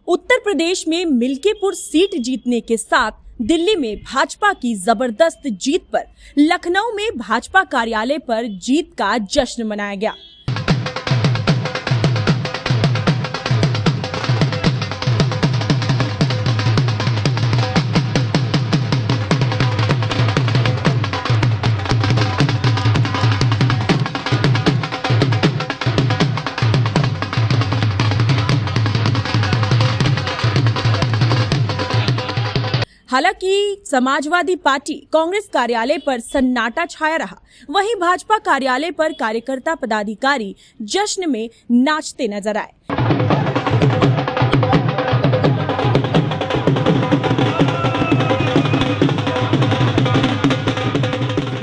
उत्तर प्रदेश में मिल्कीपुर सीट जीतने के साथ दिल्ली में भाजपा की जबरदस्त जीत पर लखनऊ में भाजपा कार्यालय पर जीत का जश्न मनाया गया। हालांकि समाजवादी पार्टी कांग्रेस कार्यालय पर सन्नाटा छाया रहा, वहीं भाजपा कार्यालय पर कार्यकर्ता पदाधिकारी जश्न में नाचते नजर आए।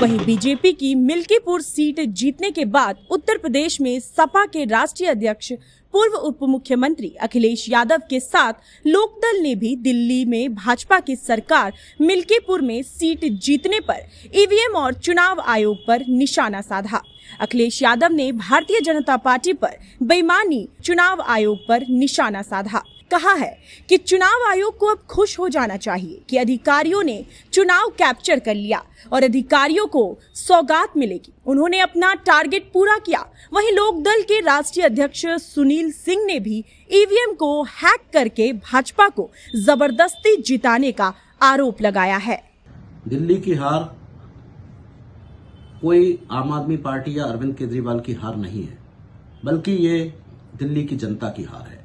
वहीं बीजेपी की मिल्कीपुर सीट जीतने के बाद उत्तर प्रदेश में सपा के राष्ट्रीय अध्यक्ष पूर्व उप मुख्यमंत्री अखिलेश यादव के साथ लोकदल ने भी दिल्ली में भाजपा की सरकार मिल्कीपुर में सीट जीतने पर ईवीएम और चुनाव आयोग पर निशाना साधा। अखिलेश यादव ने भारतीय जनता पार्टी पर बेईमानी चुनाव आयोग पर निशाना साधा। कहा है कि चुनाव आयोग को अब खुश हो जाना चाहिए कि अधिकारियों ने चुनाव कैप्चर कर लिया और अधिकारियों को सौगात मिलेगी। उन्होंने अपना टारगेट पूरा किया। वहीं लोकदल के राष्ट्रीय अध्यक्ष सुनील सिंह ने भी ईवीएम को हैक करके भाजपा को जबरदस्ती जिताने का आरोप लगाया है। दिल्ली की हार कोई आम आदमी पार्टी या अरविंद केजरीवाल की हार नहीं है, बल्कि ये दिल्ली की जनता की हार है।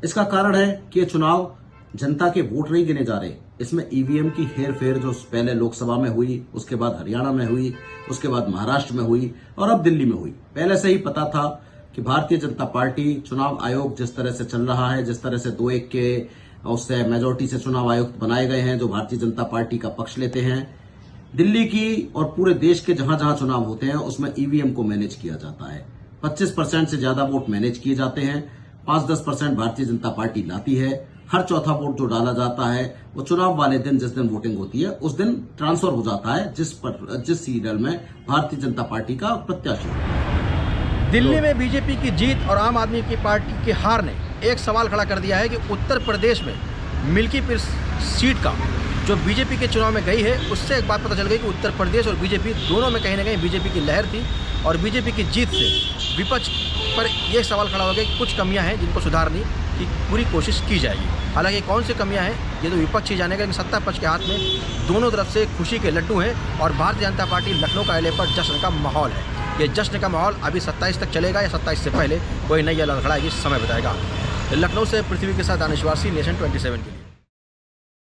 इसका कारण है कि ये चुनाव जनता के वोट नहीं गिने जा रहे, इसमें ईवीएम की हेरफेर जो पहले लोकसभा में हुई, उसके बाद हरियाणा में हुई, उसके बाद महाराष्ट्र में हुई और अब दिल्ली में हुई। पहले से ही पता था कि भारतीय जनता पार्टी चुनाव आयोग जिस तरह से चल रहा है, जिस तरह से 2-1 के उससे मेजोरिटी से चुनाव आयुक्त बनाए गए हैं जो भारतीय जनता पार्टी का पक्ष लेते हैं, दिल्ली की और पूरे देश के जहां जहां चुनाव होते हैं उसमें ईवीएम को मैनेज किया जाता है। 25% से ज्यादा वोट मैनेज किए जाते हैं, 5-10% भारतीय जनता पार्टी लाती है। हर चौथा वोट जो डाला जाता है वो चुनाव वाले दिन, जिस दिन वोटिंग होती है उस दिन ट्रांसफर हो जाता है जिस सीरियल में भारतीय जनता पार्टी का प्रत्याशी। दिल्ली में बीजेपी की जीत और आम आदमी की पार्टी की हार ने एक सवाल खड़ा कर दिया है कि उत्तर प्रदेश में मिल्कीपुर सीट का जो बीजेपी के चुनाव में गई है, उससे एक बात पता चल गई कि उत्तर प्रदेश और बीजेपी दोनों में कहीं ना कहीं बीजेपी की लहर थी और बीजेपी की जीत से विपक्ष पर यह सवाल खड़ा हो गया कि कुछ कमियां हैं जिनको सुधारने की पूरी कोशिश की जाएगी। हालांकि कौन सी कमियां हैं ये तो विपक्ष ही जानेगा, लेकिन सत्ता पक्ष के हाथ में दोनों तरफ से खुशी के लड्डू हैं और भारतीय जनता पार्टी लखनऊ कार्यालय पर जश्न का माहौल है। ये जश्न का माहौल अभी 27 तक चलेगा या 27 से पहले कोई नई लड़खड़ाएगी, समय बताएगा। लखनऊ से पृथ्वी के साथ दानिशवासी, नेशन 27 के लिए।